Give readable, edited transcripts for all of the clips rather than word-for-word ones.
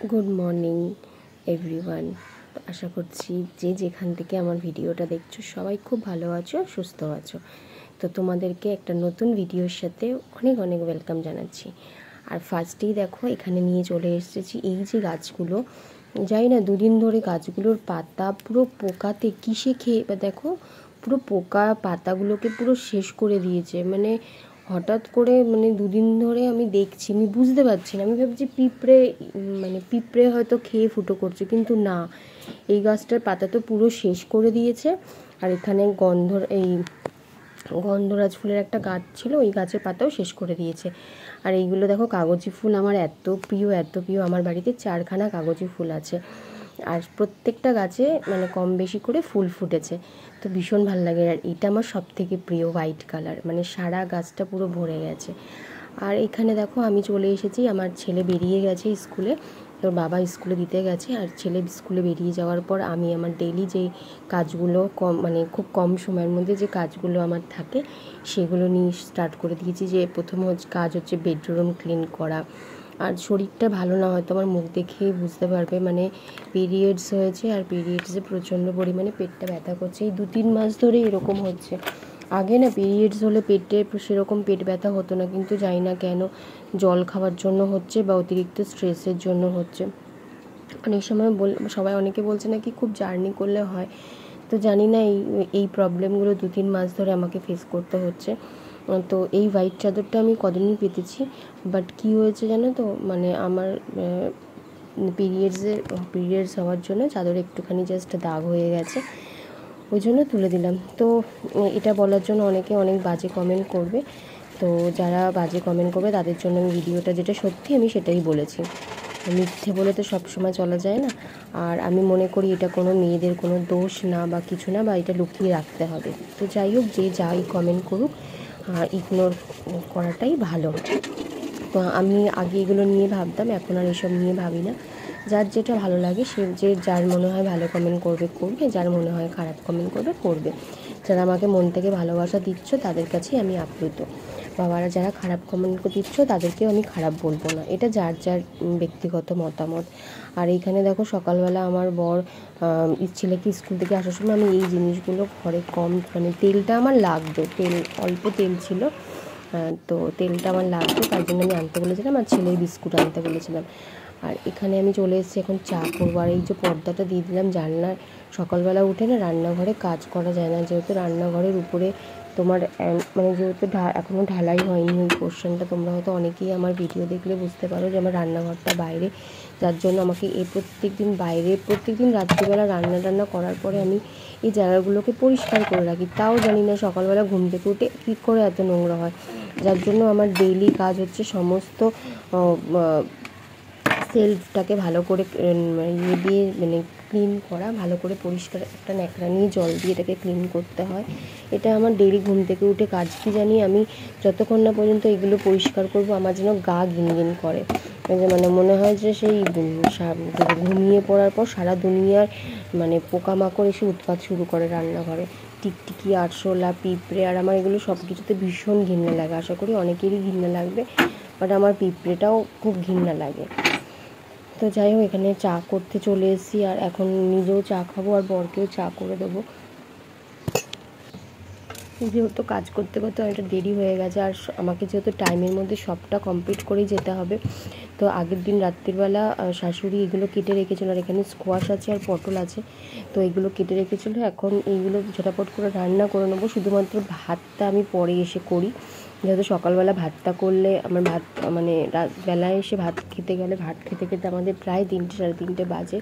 Good morning everyone. তো আশা করছি যে যেখান থেকে আমার ভিডিওটা দেখছো সবাই খুব ভালো আছো, সুস্থ আছো। তো তোমাদেরকে একটা নতুন ভিডিওর সাথে অনেক অনেক ওয়েলকাম জানাচ্ছি। আর ফার্স্টেই দেখো এখানে নিয়ে চলে এসেছি এই যে গাছগুলো, যাই না দুদিন ধরে গাছগুলোর পাতা পুরো পোকাতে কিসে খেয়ে, বা দেখো পুরো পোকা পাতাগুলোকে পুরো শেষ করে দিয়েছে। মানে হঠাৎ করে দুদিন ধরে আমি দেখছি, আমি বুঝতে পারছি না, আমি ভাবছি পিঁপড়ে, পিঁপড়ে হয়তো খেয়ে ফুটো করছে, কিন্তু না, এই গাছটার পাতা তো পুরো শেষ করে দিয়েছে। আর এখানে গন্ধরাজ ফুলের একটা গাছ ছিল, ওই গাছের পাতাও শেষ করে দিয়েছে। আর এইগুলো দেখো কাগজি ফুল, আমার এত প্রিয় এত প্রিয়, আমার বাড়িতে 4খানা কাগজি ফুল আছে। আর প্রত্যেকটা গাছে কম বেশি করে ফুল ফুটেছে, তো ভীষণ ভালো লাগে। আর এটা আমার সব থেকে প্রিয়, হোয়াইট কালার, সারা গাছটা পুরো ভরে গেছে। আর এখানে দেখো আমি চলে এসেছি, আমার ছেলে বেরিয়ে গেছে স্কুলে, তোর বাবা স্কুলে দিতে গেছে। আর ছেলে স্কুলে বেরিয়ে যাওয়ার পর আমি আমার ডেইলি যে কাজগুলো খুব কম সময়ের মধ্যে যে কাজগুলো আমার থাকে সেগুলো নিয়ে স্টার্ট করে দিয়েছি। যে প্রথম কাজ হচ্ছে বেডরুম ক্লিন করা। আর শরীরটা ভালো না, হয়তো আমার মুখ দেখেই বুঝতে পারবে, পিরিয়ডস হয়েছে, আর পিরিয়ডসে প্রচণ্ড পরিমাণে পেটটা ব্যথা করছে। এই 2-3 মাস ধরে এরকম হচ্ছে। আগে না পিরিয়ডস হলে পেটে সেরকম পেট ব্যথা হতো না, কিন্তু জানি না কেন, জল খাওয়ার জন্য হচ্ছে বা অতিরিক্ত স্ট্রেসের জন্য হচ্ছে। অনেক সময় সবাই অনেকে বলছে নাকি খুব জার্নি করলে হয়, তো জানি না এই প্রবলেমগুলো 2-3 মাস ধরে আমাকে ফেস করতে হচ্ছে। তো এই হোয়াইট চাদরটা আমি কদিনই পেতেছি, বাট কী হয়েছে জানো তো, আমার পিরিয়ডস হওয়ার জন্য চাদরে একটুখানি জাস্ট দাগ হয়ে গেছে, ওই জন্য তুলে দিলাম। তো এটা বলার জন্য অনেকে অনেক বাজে কমেন্ট করবে, তো যারা বাজে কমেন্ট করবে তাদের জন্য আমি ভিডিওটা, যেটা সত্যি আমি সেটাই বলেছি, মিথ্যে বলে তো সবসময় চলা যায় না। আর আমি মনে করি এটা কোনো মেয়েদের কোনো দোষ না বা কিছু না, বা এটা লুকিয়ে রাখতে হবে। তো যাই হোক, যে যাই কমেন্ট করুক ইগনোর করাটাই ভালো। তো আমি আগে এগুলো নিয়ে ভাবতাম, এখন আর এসব নিয়ে ভাবি না। যার যেটা ভালো লাগে সে যার মনে হয় ভালো কমেন্ট করবে করবে, যার মনে হয় খারাপ কমেন্ট করবে করবে। যারা আমাকে মন থেকে ভালোবাসা দিচ্ছ তাদের কাছেই আমি আপ্লুত। বাবারা যারা খারাপ কমেন্ট দিচ্ছ তাদেরকেও আমি খারাপ বলবো না, এটা যার যার ব্যক্তিগত মতামত। আর এইখানে দেখো সকালবেলা আমার বর ছেলেকে স্কুল থেকে আসার সময় আমি এই জিনিসগুলো ঘরে কম, তেলটা আমার লাগবে, অল্প তেল ছিল, তো তেলটা আমার লাগবে, তার জন্য আমি আনতে বলেছিলাম, আর ছেলের বিস্কুট আনতে বলেছিলাম। আর এখানে আমি চলে এসেছি এখন চা করবো। আর এই যে পর্দাটা দিয়ে দিলাম জানলার, সকালবেলা উঠে না রান্নাঘরে কাজ করা যায় না, যেহেতু রান্নাঘরের উপরে তোমার যেহেতু এখনও ঢালাই হয়নি ওই পোর্শনটা, তোমরা হয়তো অনেকেই আমার ভিডিও দেখলে বুঝতে পারো যে আমার রান্নাঘরটা বাইরে, যার জন্য আমাকে প্রত্যেক দিন রাত্রিবেলা রান্না করার পরে আমি এই জায়গাগুলোকে পরিষ্কার করে রাখি। তাও জানি না সকালবেলা ঘুম থেকে উঠে কী করে এত নোংরা হয়, যার জন্য আমার ডেইলি কাজ হচ্ছে সমস্ত সেলফটাকে ভালো করে দিয়ে ক্লিন করা, ভালো করে পরিষ্কার একটা ন্যাকড়া নিয়ে জল দিয়ে এটাকে ক্লিন করতে হয়। এটা আমার ডেইলি ঘুম থেকে উঠে কাজ। কি জানি, আমি যতক্ষণ না পর্যন্ত এগুলো পরিষ্কার করব আমার যেন গা ঘিনঘিন করে, মনে হয় যে সেই ঘুমিয়ে পড়ার পর সারা দুনিয়ার পোকামাকড় এসে উৎপাত শুরু করে রান্নাঘরে, টিকটিকি, আরশোলা, পিঁপড়ে। আর আমার এগুলো সব কিছুতে ভীষণ ঘৃণা লাগে, আশা করি অনেকেরই ঘৃণা লাগবে, বাট আমার পিঁপড়েটাও খুব ঘৃণা লাগে। তো যাই হোক, এখানে চা করতে চলে এসেছি, আর এখন নিজেও চা খাবো আর বরকেও চা করে দেবো। যেহেতু কাজ করতে করতে অনেকটা দেরি হয়ে গেছে, আর আমাকে যেহেতু টাইমের মধ্যে সবটা কমপ্লিট করেই যেতে হবে, তো আগের দিন রাত্রিবেলা শাশুড়ি এগুলো কেটে রেখেছিলো। আর এখানে স্কোয়াশ আছে আর পটল আছে, তো এগুলো কেটে রেখেছিলো। এখন এইগুলো ঝটাপট করে রান্না করে নেবো। শুধুমাত্র ভাতটা আমি পরে এসে করি, যেহেতু সকালবেলা ভাতটা করলে আমার বেলায় এসে ভাত খেতে গেলে ভাত খেতে খেতে আমাদের প্রায় 3টে সাড়ে 3টে বাজে,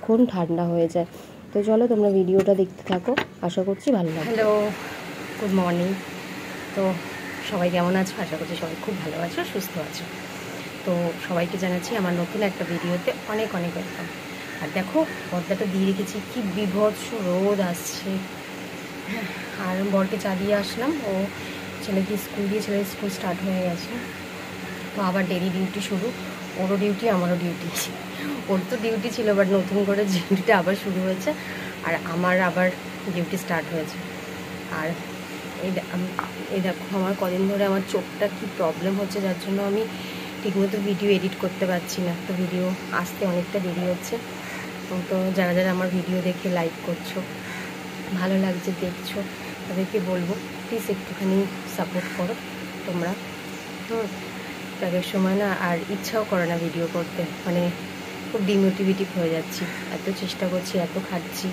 খুব ঠান্ডা হয়ে যায়। তো চলো তোমরা ভিডিওটা দেখতে থাকো, আশা করছি ভালো লাগবে। Hello, good morning. তো সবাই কেমন আছো? আশা করছি সবাই খুব ভালো আছো, সুস্থ আছো। তো সবাইকে জানাচ্ছি আমার নতুন একটা ভিডিওতে অনেক অনেক ওয়েলকাম। আর দেখো পর্দাটা দিয়ে রেখেছি, কি বিভৎস রোদ আসছে। আর বরকে চা দিয়ে আসলাম, ও ছেলেকে স্কুল দিয়ে, ছেলের স্কুল স্টার্ট হয়ে গেছে, তো আবার ডেলি ডিউটি শুরু, ওরও ডিউটি আমারও ডিউটি। ওর তো ডিউটি ছিল, বাট নতুন করে ডিউটিটা আবার শুরু হয়েছে, আর আমার আবার ডিউটি স্টার্ট হয়েছে। আর এই দেখো আমার কদিন ধরে আমার চোখটা কি প্রবলেম হচ্ছে, যার জন্য আমি ঠিকমতো ভিডিও এডিট করতে পারছি না, তো ভিডিও আসতে অনেকটা দেরি হচ্ছে। তো যারা যারা আমার ভিডিও দেখে লাইক করছো, ভালো লাগছে দেখছো, তাদেরকে বলবো প্লিজ একটুখানি সাপোর্ট করো তোমরা। তাদের সময় না আর ইচ্ছাও করে না ভিডিও করতে, মানে খুব ডিমোটিভেটিভ হয়ে যাচ্ছি। এত চেষ্টা করছি, এত খাচ্ছি।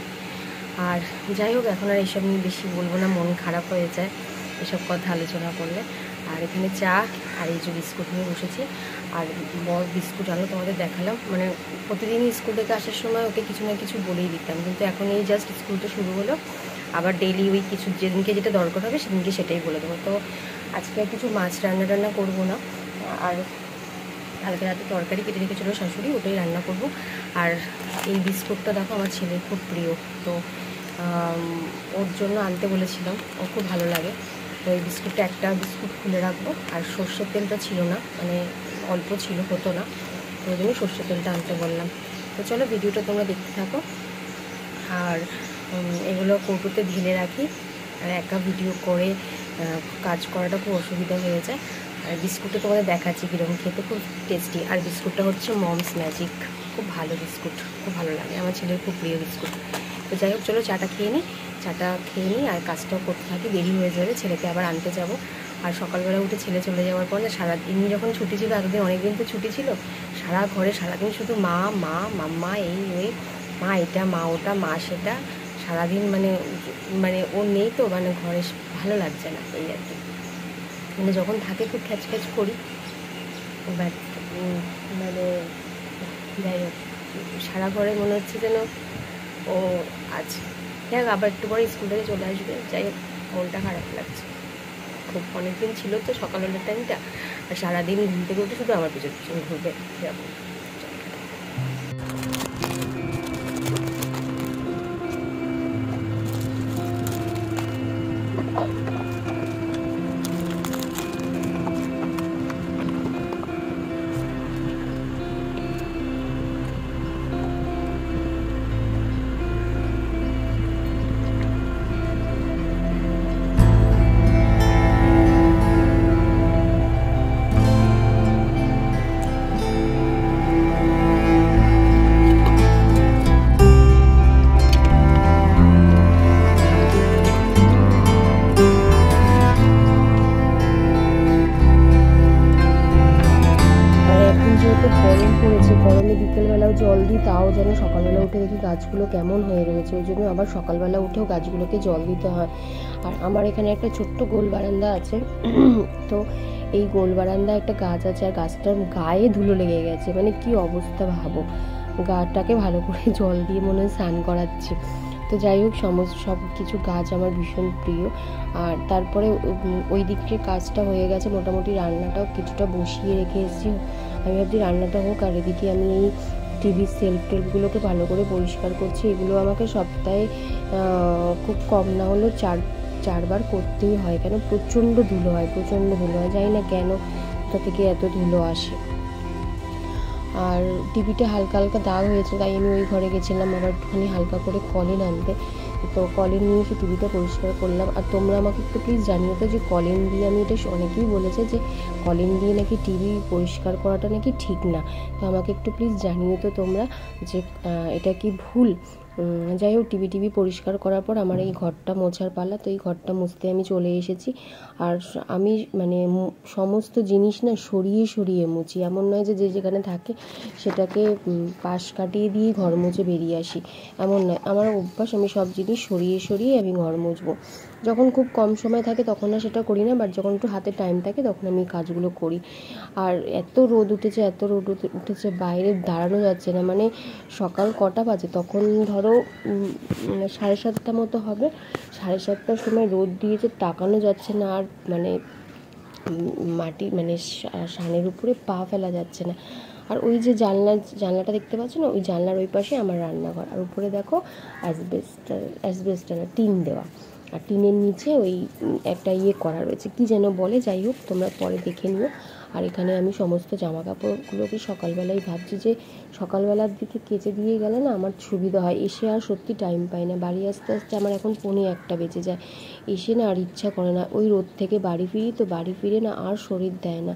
আর যাই হোক, এখন আর এইসব নিয়ে বেশি বলবো না, মন খারাপ হয়ে যায় এসব কথা আলোচনা করলে। আর এখানে চা আর এই যে বিস্কুট নিয়ে বসেছি। আর বড় বিস্কুট আনো তোমাদের দেখালাম, মানে প্রতিদিনই স্কুল থেকে আসার সময় ওকে কিছু না কিছু বলেই দিতাম, কিন্তু এখন এই জাস্ট স্কুলটা শুরু হলো, আবার ডেইলি ওই কিছু যেদিনকে যেটা দরকার হবে সেদিনকে সেটাই বলে দেবো। তো আজকে আর কিছু মাছ রান্না করবো না, আর কালকে রাতে তরকারি কেটে রেখেছিলো শাশুড়ি, ওটাই রান্না করব। আর এই বিস্কুটটা দেখো আমার ছেলের খুব প্রিয়, তো ওর জন্য আনতে বলেছিলাম, ও খুব ভালো লাগে। তো এই বিস্কুটটা একটা বিস্কুট খুলে রাখবো। আর সর্ষের তেলটা ছিল না, মানে অল্প ছিল, হতো না, তো ওই জন্য সর্ষের তেলটা আনতে বললাম। তো চলো ভিডিওটা তোমরা দেখতে থাকো। আর এগুলো কৌটোতে ঢেলে রাখি, আর একা ভিডিও করে কাজ করাটা খুব অসুবিধা হয়ে যায়। আর বিস্কুটটা তোমাদের দেখাচ্ছি কীরকম খেতে, খুব টেস্টি। আর বিস্কুটটা হচ্ছে মমস ম্যাজিক, খুব ভালো বিস্কুট, খুব ভালো লাগে, আমার ছেলের খুব প্রিয় বিস্কুট। তো যাই হোক, চলো চাটা খেয়ে নিই, আর কাজটাও করতে থাকি, দেরি হয়ে যাবে, ছেলেকে আবার আনতে যাব। আর সকালবেলা উঠে ছেলে চলে যাওয়ার পর না, সারাদিন যখন ছুটি ছিল, এতদিন অনেকদিন তো ছুটি ছিল, সারা ঘরে সারাদিন শুধু মা মা মাম্মা, এই ওই, মা এটা মা ওটা মা সেটা, সারাদিন মানে ও নেই তো, মানে ঘরে ভালো লাগছে না, এই আর কি। মানে যখন থাকে খুব খ্যাচ খ্যাচ করি, বাট মানে যাই হোক, সারা ঘরে মনে হচ্ছে যেন ও আছে। যাই হোক, আবার একটু পরে স্কুল থেকে চলে আসবে, যাই হোক মনটা খারাপ লাগছে খুব। অনেকদিন ছিল তো সকালবেলার টাইমটা, আর সারাদিন ঘুম থেকে উঠে শুধু আমার পিছন পিছন ঘুরবে এরকম। গরমে বিকেলবেলাও জল দিই, তাও যেন সকালবেলা উঠে দেখি গাছগুলো কেমন হয়ে রয়েছে, ওই জন্য আবার সকালবেলা উঠেও গাছগুলোকে জল দিতে হয়। আর আমার এখানে একটা ছোট্ট গোল বারান্দা আছে, তো এই গোল বারান্দায় একটা গাছ আছে, আর গাছটার গায়ে ধুলো লেগে গেছে, মানে কি অবস্থা ভাবো, গাছটাকে ভালো করে জল দিয়ে মনে হয় স্নান করাচ্ছি। তো যাই হোক, সব কিছু গাছ আমার ভীষণ প্রিয়। আর তারপরে ওই দিকের কাজটা হয়ে গেছে, মোটামুটি রান্নাটাও কিছুটা বসিয়ে রেখে এসেছি। আমি ভাবছি রান্নাটা হোক, আর এদিকে আমি এই টিভির সেলফগুলোকে ভালো করে পরিষ্কার করছি। এগুলো আমাকে সপ্তাহে খুব কম না হলেও চারবার করতেই হয়, কেন প্রচণ্ড ধুলো হয়, জানি না কেন কোথা থেকে এত ধুলো আসে। আর টিভিতে হালকা হালকা দাগ হয়েছে, তাই আমি ওই ঘরে গেছিলাম আবার একটুখানি হালকা করে কলিন আনতে। তো কলিন নিয়ে এসে টিভিটা পরিষ্কার করলাম। আর তোমরা আমাকে একটু প্লিজ জানিও তো যে কলিন দিয়ে, আমি এটা অনেকেই বলেছে যে কলিন দিয়ে নাকি টিভি পরিষ্কার করাটা নাকি ঠিক না, তো আমাকে একটু প্লিজ জানিও তো তোমরা যে এটা কি ভুল। যাই হোক, টিভি পরিষ্কার করার পর আমার এই ঘরটা মোছার পালা, তো এই ঘরটা মুছতে আমি চলে এসেছি। আর আমি মানে সমস্ত জিনিস না সরিয়ে মুছি, এমন নয় যে যেখানে থাকে সেটাকে পাশ কাটিয়ে দিয়ে ঘর মুছে বেরিয়ে আসি, এমন নয়। আমার অভ্যাস, আমি সব জিনিস সরিয়ে আমি ঘর মুছবো। যখন খুব কম সময় থাকে তখন না সেটা করি না, বাট যখন একটু হাতে টাইম থাকে তখন আমি কাজগুলো করি। আর এত রোদ উঠেছে বাইরে দাঁড়ানো যাচ্ছে না, মানে সকাল কটা বাজে তখন ধরো 7:30 মতো হবে, 7:30টার সময় রোদ দিয়েছে, তাকানো যাচ্ছে না, আর মানে মাটি মানে সানের উপরে পা ফেলা যাচ্ছে না। আর ওই যে জানলাটা দেখতে পাচ্ছ না, ওই জানলার ওই পাশে আমার রান্নাঘর, আর উপরে দেখো অ্যাসবেস্টার না টিন দেওয়া। আর টিনের নিচে ওই একটা ইয়ে করা রয়েছে, কি যেন বলে, যাই হোক তোমরা পরে দেখে নিও। আর এখানে আমি সমস্ত জামা কাপড়গুলোকে সকালবেলায় ভাবছি যে সকালবেলার দিকে কেচে দিয়ে গেলে না আমার সুবিধা হয়, এসে আর সত্যি টাইম পাই না, বাড়ি আসতে আসতে আমার এখন 1:45 বেজে যায়, এসে না আর ইচ্ছা করে না, ওই রোদ থেকে বাড়ি ফিরি তো বাড়ি ফিরে না আর শরীর দেয় না,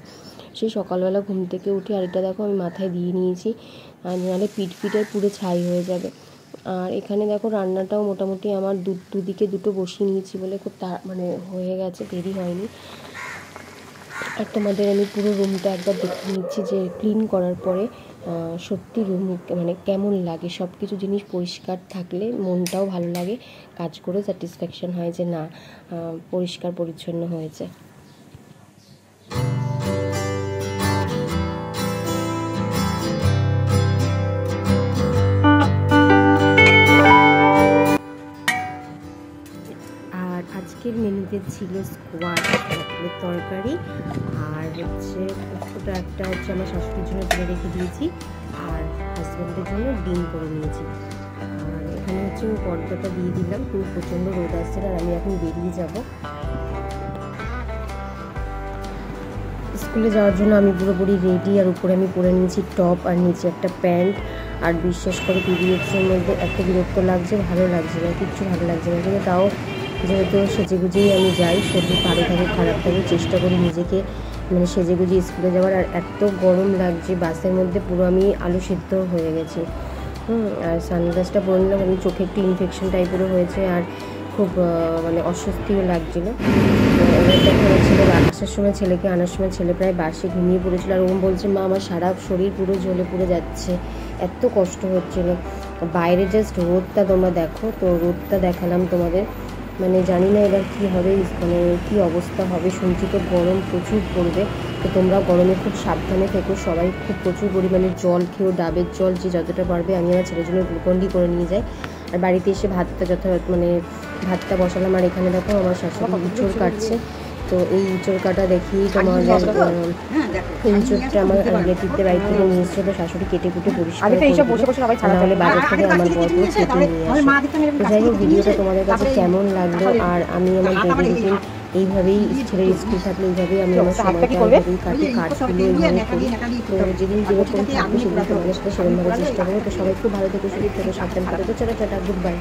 সেই সকালবেলা ঘুম থেকে উঠে। আর এটা দেখো আমি মাথায় দিয়ে নিয়েছি, আর নাহলে পিঠে পুরো ছাই হয়ে যাবে। আর এখানে দেখো রান্নাটাও মোটামুটি আমার দুদিকে দুটো বসিয়ে নিয়েছি বলে খুব মানে হয়ে গেছে, দেরি হয়নি। আর তোমাদের আমি পুরো রুমটা একবার দেখে নিচ্ছি যে ক্লিন করার পরে সত্যি রুম মানে কেমন লাগে, সব কিছু জিনিস পরিষ্কার থাকলে মনটাও ভালো লাগে, কাজ করে স্যাটিসফ্যাকশান হয় যে না পরিষ্কার পরিচ্ছন্ন হয়েছে। আর আজকের মেনুতে ছিল স্কোয়াশ পটলের তরকারি, আর হচ্ছে ওটা একটা হচ্ছে আমার শাশুড়ির জন্য তুলে রেখে দিয়েছি, আর হাজব্যান্ডের জন্য ডিম করে নিয়েছি। আর এখানে হচ্ছে পর্দাটা দিয়ে দিলাম, খুব প্রচণ্ড রোদ আসছে আর আমি এখন বেরিয়ে যাব স্কুলে যাওয়ার জন্য। আমি পুরোপুরি রেডি, আর উপরে আমি পরে নিয়েছি টপ আর নিচে একটা প্যান্ট। আর বিশ্বাস করে পিডিএক্সের মধ্যে এত বিরক্ত লাগছে, ভালো লাগছে না, কিচ্ছু ভালো লাগছে না, কিন্তু তাও যেহেতু সেজেগুজেই আমি যাই, শরীর ভালো থাকে খারাপ থাকে, চেষ্টা করি নিজেকে মানে সেজেগুজে স্কুলে যাওয়ার। আর এত গরম লাগছে বাসের মধ্যে, পুরো আমি আলু সিদ্ধ হয়ে গেছি। আর সানগ্লাসটা পরে নিলাম, আমি চোখে একটু ইনফেকশন টাইপেরও হয়েছে, আর খুব মানে অস্বস্তিও লাগছিলো। এবার দেখা ছেলে আসার সময়, ছেলেকে আনার সময় ছেলে প্রায় বাসে ঘুমিয়ে পড়েছিল, আর ও বলছে মা আমার সারা শরীর পুরো জ্বলে পুড়ে যাচ্ছে, এত কষ্ট হচ্ছিলো। বাইরে জাস্ট রোদটা তোমরা দেখো, তো রোদটা দেখালাম তোমাদের, মানে জানি না এবার কী হবে, মানে কী অবস্থা হবে, শুনছি তো গরম প্রচুর পড়বে। তো তোমরা গরমে খুব সাবধানে থেকো, সবাই খুব প্রচুর পরিমাণে জল খেয়েও, ডাবের জল যে যতটা পারবে। আমি আমার ছেলের জন্য গ্লুকন-ডি করে নিয়ে যাই। আর বাড়িতে এসে ভাতটা বসালাম। আর এখানে দেখো আমার শাশুড়ি ইঁচড় কাটছে, তো এই ইঁচড় কাটা দেখি তোমাদের এই ইঁচড়টা আমার রিলেটিভদের বাড়ি থেকে নিয়ে এসেছে, তো শাশুড়ি কেটে কুটে পরিষ্কার নাহলে বাজার থেকে আমার বর কেটে নিয়ে আসে। যাই হোক, ভিডিওটা তোমাদের কাছে কেমন লাগলো, আর আমি আমার ডেইলি রুটিন এইভাবেই, ছেলের স্কুল থাকলে এইভাবেই আমি আমার সময়টা এইভাবেই কাটি, কাজগুলো এইভাবে করি। তো যেদিন যেরকম থাকবে সেদিন তোমাদের সাথে সেরকমভাবে চেষ্টা করবো। তো সবাই খুব ভালো থেকো, সুস্থ থেকো, সাবধান থাকো। তো চলো টাটা, গুড বাই।